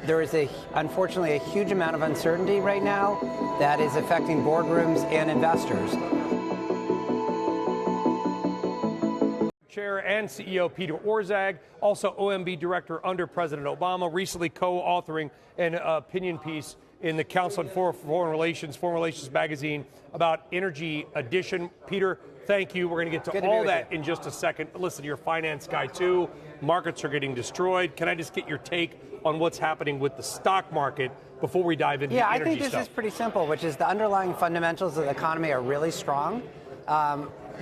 there is unfortunately a huge amount of uncertainty right now that is affecting boardrooms and investors. Chair and CEO Peter Orszag, also OMB Director under President Obama, recently co-authoring an opinion piece in the Council on Foreign Relations magazine about energy addition. Peter, thank you. We're going to get to all that in just a second. Listen, you're a finance guy too. Markets are getting destroyed. Can I just get your take on what's happening with the stock market before we dive into the energy stuff? Yeah, I think this is pretty simple, which is the underlying fundamentals of the economy are really strong.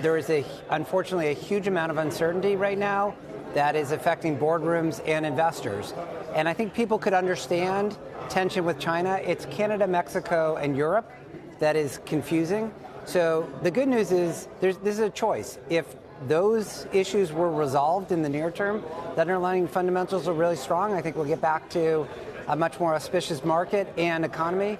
There is unfortunately a huge amount of uncertainty right now that is affecting boardrooms and investors. And I think people could understand tension with China. It's Canada, Mexico, and Europe that is confusing. So the good news is this is a choice. If those issues were resolved in the near term, the underlying fundamentals are really strong. I think we'll get back to a much more auspicious market and economy.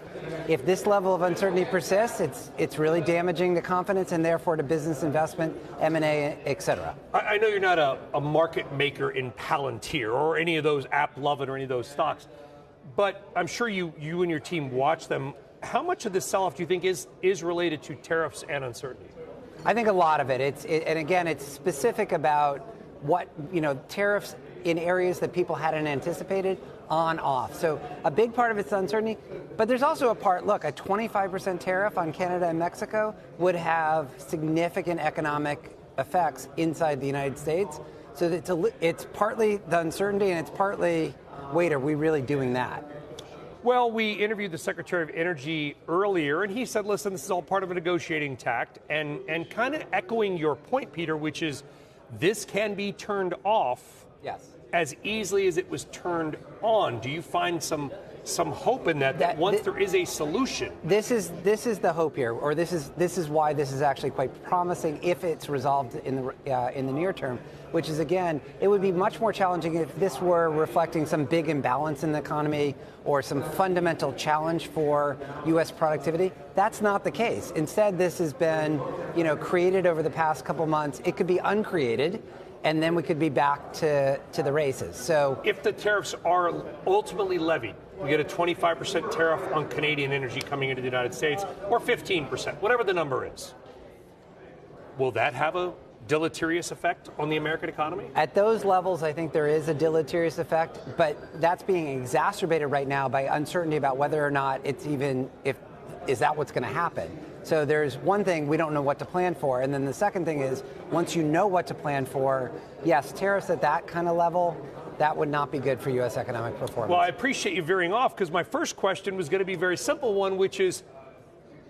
If this level of uncertainty persists, it's really damaging to confidence and therefore to business investment, M&A, et cetera. I know you're not a market maker in Palantir or any of those AppLovin or any of those stocks, but I'm sure you and your team watch them. How much of this sell-off do you think is related to tariffs and uncertainty? I think a lot of it. And again, it's specific about what, tariffs in areas that people hadn't anticipated, on, off. So a big part of it's uncertainty, but there's also a part, look, a 25% tariff on Canada and Mexico would have significant economic effects inside the United States. So it's partly the uncertainty and it's partly, wait, are we really doing that? Well, we interviewed the Secretary of Energy earlier, and he said, listen, this is all part of a negotiating tact, and kind of echoing your point, Peter, which is this can be turned off as easily as it was turned on. Do you find some hope in that once there is a solution? This is the hope here, or this is why this is actually quite promising if it's resolved in the near term, which is, again, it would be much more challenging if this were reflecting some big imbalance in the economy or some fundamental challenge for U.S. productivity. That's not the case. Instead, this has been, created over the past couple months. It could be uncreated, and then we could be back to the races. So if the tariffs are ultimately levied, we get a 25% tariff on Canadian energy coming into the United States, or 15%, whatever the number is. Will that have a deleterious effect on the American economy? At those levels, I think there is a deleterious effect, but that's being exacerbated right now by uncertainty about whether or not is that what's going to happen. So there's one thing, we don't know what to plan for, and then the second thing is, once you know what to plan for, yes, tariffs at that kind of level, that would not be good for U.S. economic performance. Well, I appreciate you veering off, because my first question was going to be a very simple one, which is,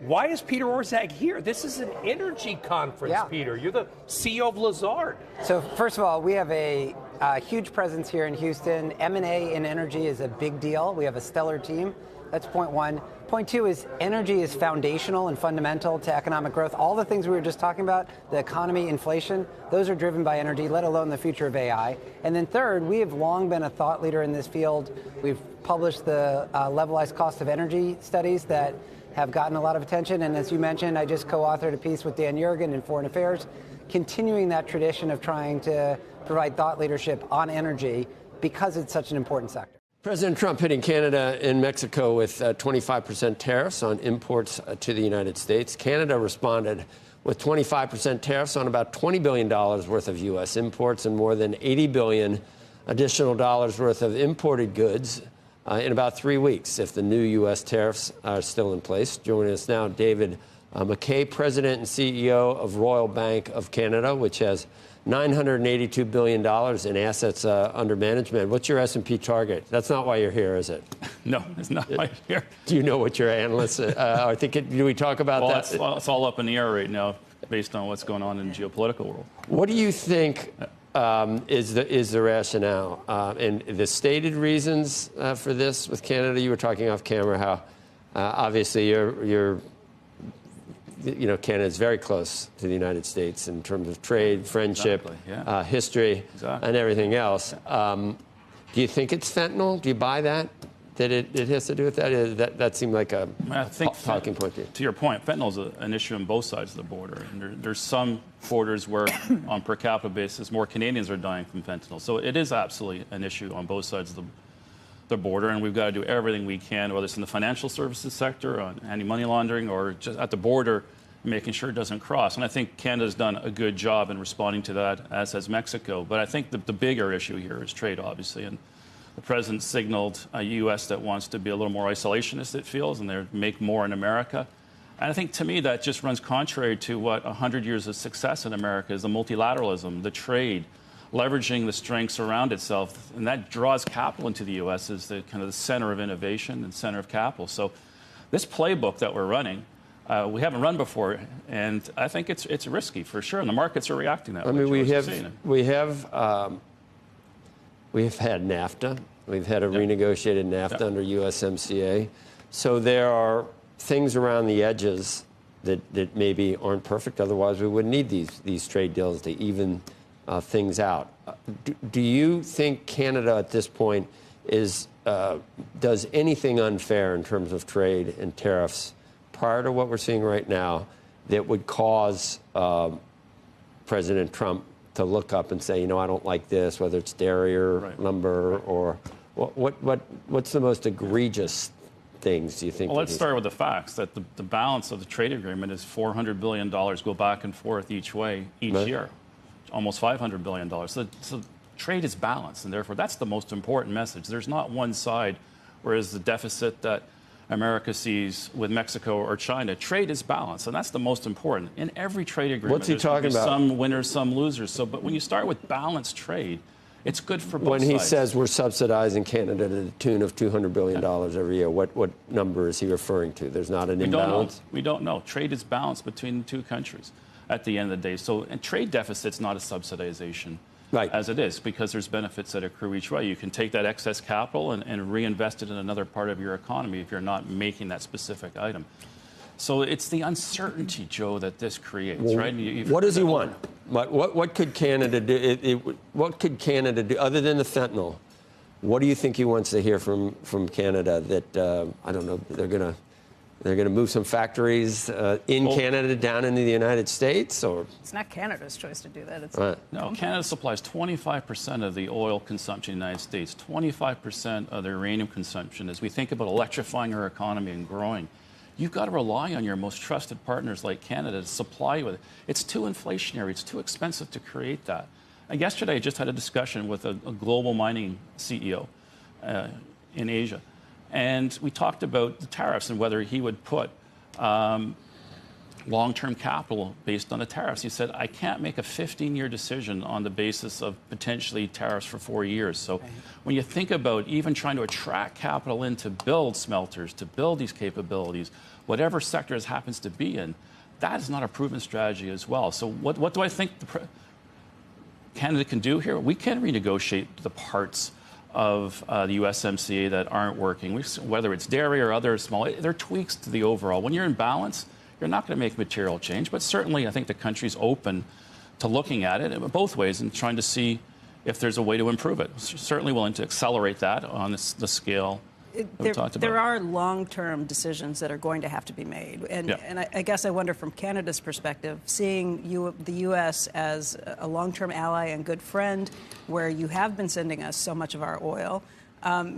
why is Peter Orszag here? This is an energy conference, Peter. You're the CEO of Lazard. So first of all, we have a huge presence here in Houston. M&A in energy is a big deal. We have a stellar team. That's point one. Point two is energy is foundational and fundamental to economic growth. All the things we were just talking about, the economy, inflation, those are driven by energy, let alone the future of AI. And then third, we have long been a thought leader in this field. We've published the levelized cost of energy studies that have gotten a lot of attention. And as you mentioned, I just co-authored a piece with Dan Yergin in Foreign Affairs, continuing that tradition of trying to provide thought leadership on energy because it's such an important sector. President Trump hitting Canada and Mexico with 25% tariffs on imports to the United States. Canada responded with 25% tariffs on about $20 billion worth of U.S. imports and more than $80 billion additional dollars worth of imported goods in about 3 weeks if the new U.S. tariffs are still in place. Joining us now, David McKay, President and CEO of Royal Bank of Canada, which has $982 billion in assets under management. What's your S&P target? That's not why you're here, is it? No, it's not why you're here. Do you know what your analysts are thinking? Do we talk about that? It's all up in the air right now based on what's going on in the geopolitical world. What do you think is the rationale? And the stated reasons for this with Canada, you were talking off camera how obviously Canada is very close to the United States in terms of trade, friendship, history, and everything else. Do you think it's fentanyl? Do you buy that? That it has to do with that? That seemed like a talking point to you. To your point, fentanyl is an issue on both sides of the border. And there's some borders where, on per capita basis, more Canadians are dying from fentanyl. So it is absolutely an issue on both sides the border, and we've got to do everything we can, whether it's in the financial services sector, on anti-money laundering, or just at the border, making sure it doesn't cross. And I think Canada's done a good job in responding to that, as has Mexico. But I think the bigger issue here is trade, obviously. And the president signaled a U.S. that wants to be a little more isolationist, it feels, and they make more in America. And I think, to me, that just runs contrary to what 100 years of success in America is: the multilateralism, the trade, leveraging the strengths around itself, and that draws capital into the U.S. as the kind of the center of innovation and center of capital. So this playbook that we're running, we haven't run before, and I think it's risky for sure, and the markets are reacting that way. I mean, we have had NAFTA, we've had a renegotiated NAFTA under USMCA, so there are things around the edges that maybe aren't perfect. Otherwise, we wouldn't need these trade deals to even things out. Do you think Canada at this point does anything unfair in terms of trade and tariffs prior to what we're seeing right now that would cause President Trump to look up and say, I don't like this, whether it's dairy or lumber or what's the most egregious things do you think? Well, let's start with the facts that the balance of the trade agreement is $400 billion go back and forth each way each year. Almost $500 billion. So trade is balanced, and therefore that's the most important message. There's not one side, whereas the deficit that America sees with Mexico or China, trade is balanced, and that's the most important. In every trade agreement, what's he talking about? Some winners, some losers. So, but when you start with balanced trade, it's good for both sides. When he says we're subsidizing Canada to the tune of $200 billion every year, what number is he referring to? There's not an imbalance? We don't know. Trade is balanced between the two countries at the end of the day. So, and trade deficit's not a subsidization as it is, because there's benefits that accrue each way. You can take that excess capital and reinvest it in another part of your economy if you're not making that specific item. So it's the uncertainty, Joe, that this creates, right? What does he want? What could Canada do? What could Canada do other than the fentanyl? What do you think he wants to hear from Canada that I don't know? They're going to move some factories in Canada down into the United States, or it's not Canada's choice to do that. It's no. Canada supplies 25% of the oil consumption in the United States, 25% of the uranium consumption. As we think about electrifying our economy and growing, you've got to rely on your most trusted partners like Canada to supply you with it. It's too inflationary. It's too expensive to create that. And yesterday, I just had a discussion with a global mining CEO in Asia. And we talked about the tariffs and whether he would put long-term capital based on the tariffs. He said, I can't make a 15-year decision on the basis of potentially tariffs for 4 years. So when you think about even trying to attract capital in to build smelters, to build these capabilities, whatever sector it happens to be in, that is not a proven strategy as well. So what do I think Canada can do here? We can renegotiate the parts of the USMCA that aren't working, whether it's dairy or other small, they're tweaks to the overall. When you're in balance, you're not going to make material change, but certainly I think the country's open to looking at it both ways and trying to see if there's a way to improve it. Certainly willing to accelerate that on the scale that we talked about. There are long-term decisions that are going to have to be made. And I guess I wonder from Canada's perspective, seeing the U.S. as a long-term ally and good friend, where you have been sending us so much of our oil,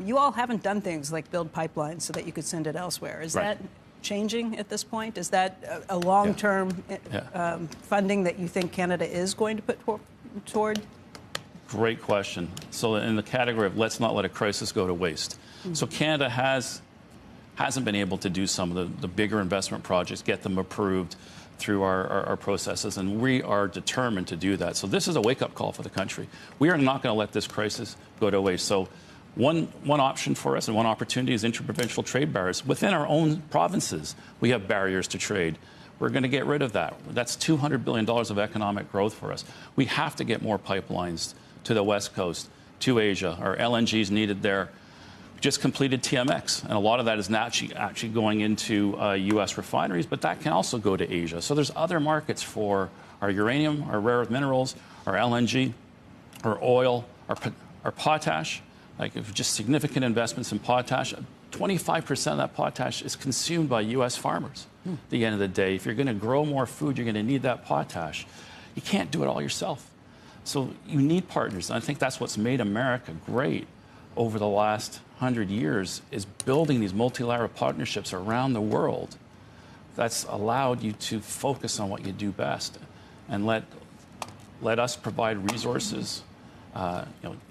you all haven't done things like build pipelines so that you could send it elsewhere. Is that changing at this point? Is that a long-term funding that you think Canada is going to put toward? Great question. So in the category of let's not let a crisis go to waste. So Canada hasn't been able to do some of the bigger investment projects, get them approved through our processes, and we are determined to do that. So this is a wake-up call for the country. We are not going to let this crisis go to waste. So one option for us and one opportunity is interprovincial trade barriers. Within our own provinces, we have barriers to trade. We're going to get rid of that. That's $200 billion of economic growth for us. We have to get more pipelines to the West Coast, to Asia. Our LNG is needed there. Just completed TMX, and a lot of that is actually going into U.S. refineries, but that can also go to Asia. So there's other markets for our uranium, our rare earth minerals, our LNG, our oil, our potash, like just significant investments in potash. 25% of that potash is consumed by U.S. farmers. At the end of the day, if you're going to grow more food, you're going to need that potash. You can't do it all yourself. So you need partners, and I think that's what's made America great over the last 100 years is building these multilateral partnerships around the world that's allowed you to focus on what you do best and let us provide resources,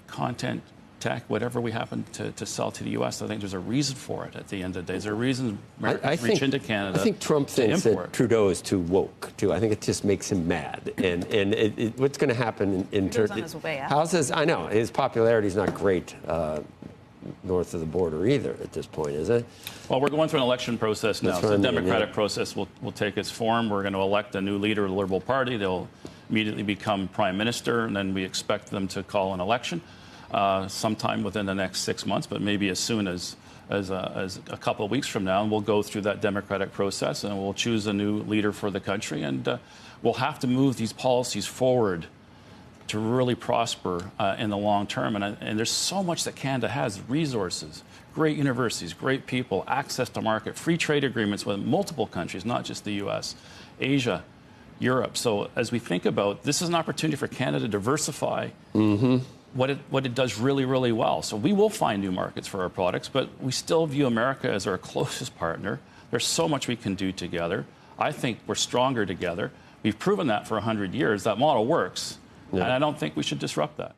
content, tech, whatever we happen to sell to the U.S. I think there's a reason for it at the end of the day. There's a reason Americans reach into Canada. I think Trump thinks that Trudeau is too woke, too. I think it just makes him mad. And what's going to happen in Turkey? I know, his popularity is not great north of the border either at this point, is it? Well, we're going through an election process now. So the Democratic process will take its form. We're going to elect a new leader of the Liberal Party. They'll immediately become prime minister, and then we expect them to call an election sometime within the next 6 months, but maybe as soon as a couple of weeks from now. And we'll go through that democratic process, and we'll choose a new leader for the country. And we'll have to move these policies forward to really prosper in the long term. And there's so much that Canada has: resources, great universities, great people, access to market, free trade agreements with multiple countries, not just the U.S., Asia, Europe. So as we think about this, is an opportunity for Canada to diversify what it does really, really well. So we will find new markets for our products, but we still view America as our closest partner. There's so much we can do together. I think we're stronger together. We've proven that for 100 years. That model works. Yeah. And I don't think we should disrupt that.